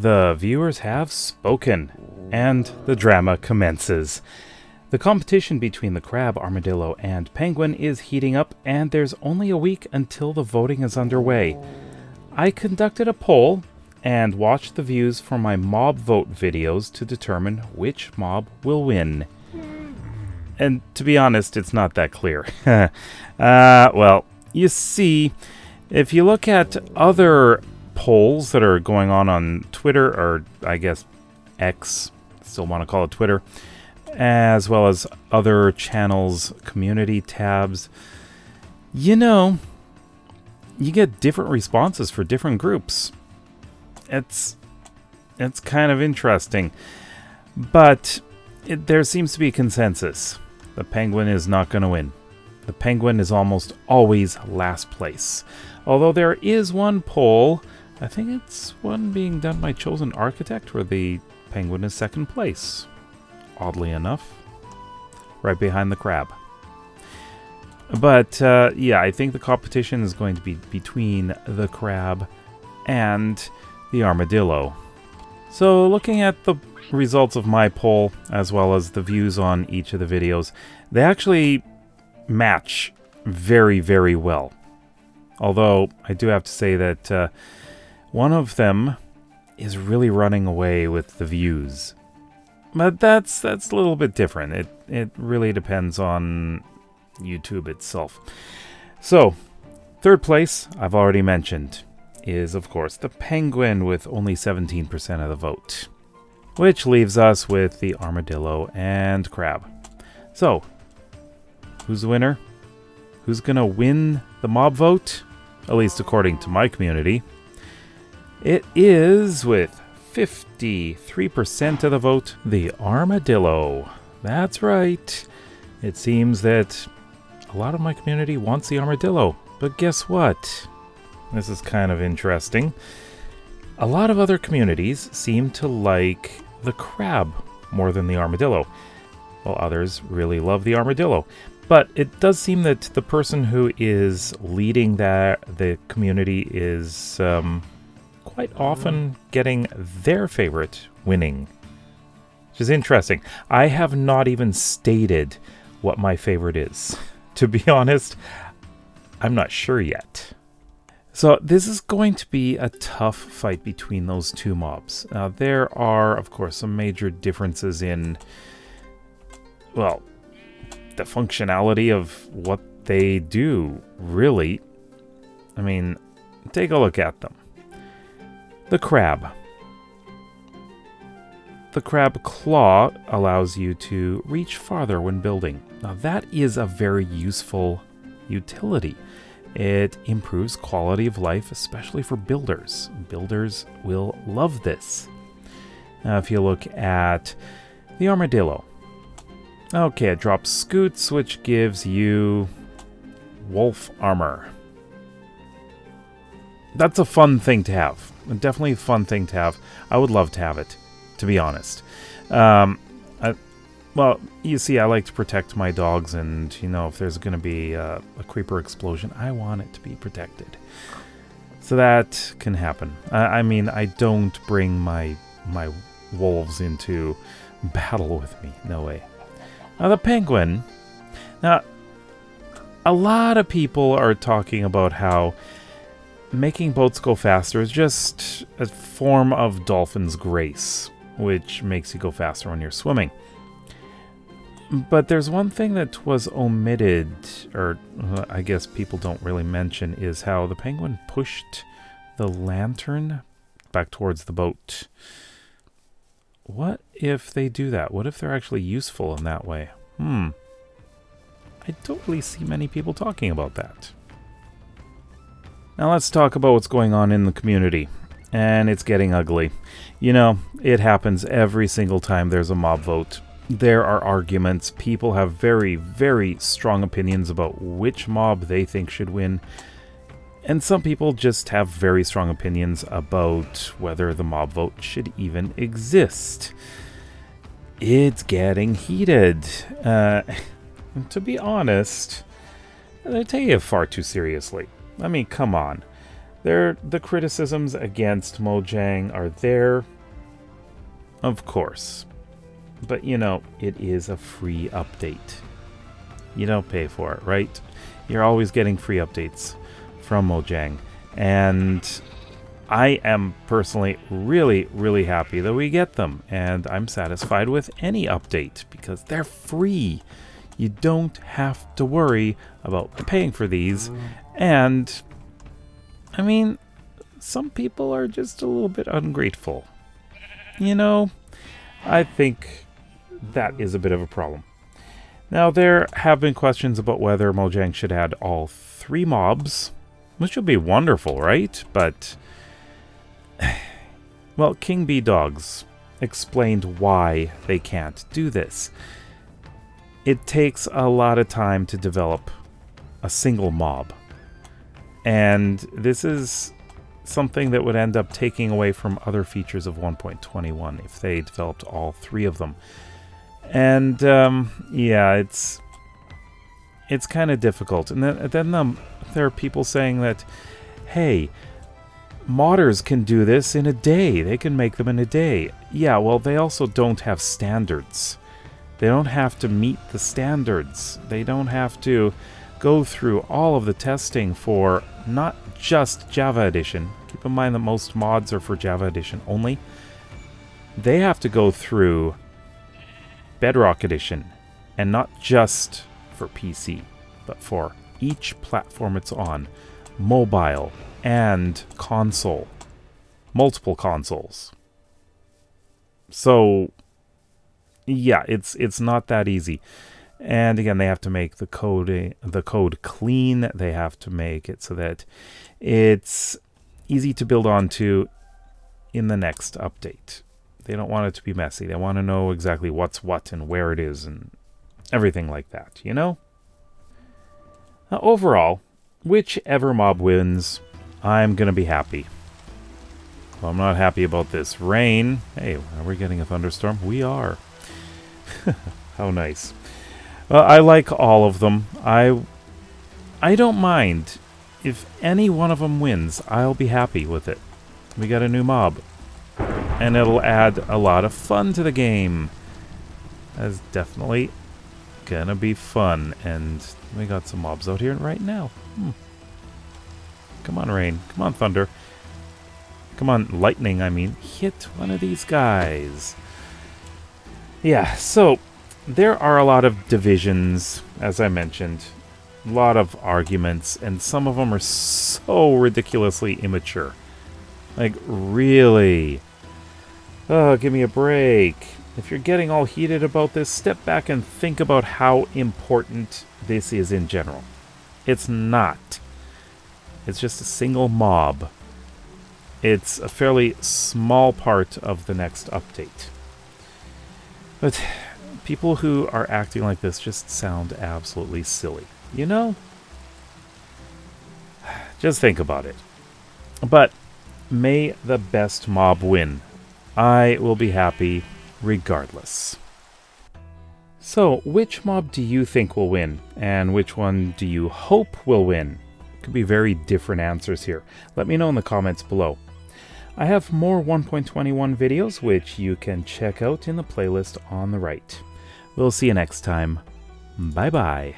The viewers have spoken, and the drama commences. The competition between the crab, armadillo, and penguin is heating up, and there's only a week until the voting is underway. I conducted a poll and watched the views from my mob vote videos to determine which mob will win. And to be honest, it's not that clear. Well, you see, if you look at other polls that are going on Twitter, or I guess X, still want to call it Twitter, as well as other channels, community tabs, you get different responses for different groups. It's kind of interesting. But there seems to be a consensus. The penguin is not going to win. The penguin is almost always last place. Although there is one poll, I think it's one being done by Chosen Architect, where the penguin is second place. Oddly enough. Right behind the crab. But, yeah, I think the competition is going to be between the crab and the armadillo. So, looking at the results of my poll, as well as the views on each of the videos, they actually match very, very well. Although, I do have to say that one of them is really running away with the views. But that's a little bit different. It really depends on YouTube itself. So, third place, I've already mentioned, is of course the penguin with only 17% of the vote. Which leaves us with the armadillo and crab. So, who's the winner? Who's gonna win the mob vote? At least according to my community. It is, with 53% of the vote, the armadillo. That's right. It seems that a lot of my community wants the armadillo. But guess what? This is kind of interesting. A lot of other communities seem to like the crab more than the armadillo, while others really love the armadillo. But it does seem that the person who is leading the community is quite often getting their favorite winning, which is interesting. I have not even stated what my favorite is. To be honest, I'm not sure yet. So this is going to be a tough fight between those two mobs. Now, there are, of course, some major differences in, well, the functionality of what they do, really. I mean, take a look at them. The crab. The crab claw allows you to reach farther when building. Now, that is a very useful utility. It improves quality of life, especially for builders. Builders will love this. Now, if you look at the armadillo. Okay, it drops scoots, which gives you wolf armor. That's a fun thing to have. Definitely a fun thing to have. I would love to have it, to be honest. Well, you see, I like to protect my dogs, and, if there's going to be a creeper explosion, I want it to be protected. So that can happen. I mean, I don't bring my wolves into battle with me. No way. Now, the penguin. Now, a lot of people are talking about how making boats go faster is just a form of dolphin's grace, which makes you go faster when you're swimming. But there's one thing that was omitted, or I guess people don't really mention, is how the penguin pushed the lantern back towards the boat. What if they do that? What if they're actually useful in that way? I don't really see many people talking about that. Now let's talk about what's going on in the community. And it's getting ugly. It happens every single time there's a mob vote. There are arguments. People have very, very strong opinions about which mob they think should win. And some people just have very strong opinions about whether the mob vote should even exist. It's getting heated. To be honest, they take it far too seriously. I mean, come on. The criticisms against Mojang are there, of course. But, you know, it is a free update. You don't pay for it, right? You're always getting free updates from Mojang. And I am personally really, really happy that we get them. And I'm satisfied with any update because they're free. You don't have to worry about paying for these. And, I mean, some people are just a little bit ungrateful. You know, I think that is a bit of a problem. Now, there have been questions about whether Mojang should add all 3 mobs, which would be wonderful, right? But, well, King Bee Dogs explained why they can't do this. It takes a lot of time to develop a single mob. And this is something that would end up taking away from other features of 1.21 if they developed all 3 of them. And, yeah, it's kind of difficult. And then there are people saying that, hey, modders can do this in a day. They can make them in a day. Yeah, well, they also don't have standards. They don't have to meet the standards. They don't have to go through all of the testing for not just Java Edition. Keep in mind that most mods are for Java Edition only. They have to go through Bedrock Edition, and not just for PC, but for each platform it's on, mobile and console, multiple consoles. So, yeah, it's not that easy. And again, they have to make the code clean. They have to make it so that it's easy to build onto in the next update. They don't want it to be messy. They want to know exactly what's what and where it is and everything like that, you know? Now, overall, whichever mob wins, I'm going to be happy. Well, I'm not happy about this rain. Hey, are we getting a thunderstorm? We are. How nice. Well, I like all of them. I don't mind. If any one of them wins, I'll be happy with it. We got a new mob. And it'll add a lot of fun to the game. That's definitely gonna be fun. And we got some mobs out here right now. Come on, rain. Come on, thunder. Come on, lightning, I mean. Hit one of these guys. Yeah, so there are a lot of divisions, as I mentioned. A lot of arguments, and some of them are so ridiculously immature. Like, really? Oh, give me a break. If you're getting all heated about this, step back and think about how important this is in general. It's not. It's just a single mob. It's a fairly small part of the next update. But people who are acting like this just sound absolutely silly. You know? Just think about it. But may the best mob win. I will be happy regardless. So, which mob do you think will win? And which one do you hope will win? Could be very different answers here. Let me know in the comments below. I have more 1.21 videos which you can check out in the playlist on the right. We'll see you next time. Bye bye.